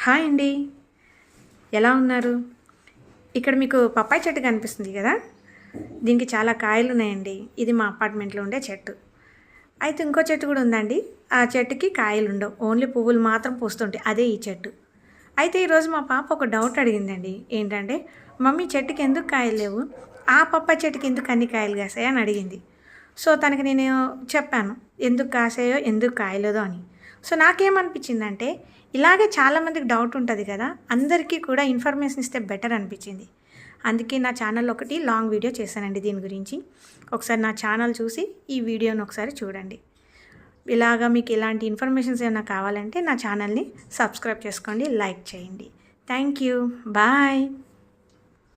Hi అండి. ఎలా ఉన్నారు? ఇక్కడ మీకు పప్పాయి చెట్టు కనిపిస్తుంది కదా! దీనికి చాలా కాయలున్నాయండి. ఇది మా అపార్ట్మెంట్‌లో ఉండే చెట్టు. అయితే ఇంకో చెట్టు కూడా ఉందండి. ఆ చెట్టుకి కాయలుండవు. ఓన్లీ పువ్వులు మాత్రం పూస్తుంటాయి. అదే ఈ చెట్టు. అయితే ఈరోజు మా పాప ఒక డౌట్ అడిగిందండి. ఏంటంటే, "మమ్మీ చెట్టుకి ఎందుకు కాయలు లేవు? ఆ పప్పాయి చెట్టుకి ఎందుకు అన్ని కాయలు కాసాయి?" అని అడిగింది. సో, తనకి నేను చెప్పాను. ఎందుకు కాసాయో, ఎందుకు కాయలేదో అని. సో, నాకేమనిపించిందంటే, ఇలాగే చాలామందికి డౌట్ ఉంటది కదా! అందరికీ కూడా ఇన్ఫర్మేషన్ ఇస్తే బెటర్ అనిపించింది. అందుకే నా ఛానల్‌లో ఒకటి లాంగ్ వీడియో చేశానండి దీని గురించి. ఒకసారి నా ఛానల్ చూసి ఈ వీడియోని ఒకసారి చూడండి. ఇలాగా మీకు ఇలాంటి ఇన్ఫర్మేషన్స్ ఏమైనా కావాలంటే నా ఛానల్‌ని సబ్స్క్రైబ్ చేసుకోండి, లైక్ చేయండి. Thank you. బాయ్.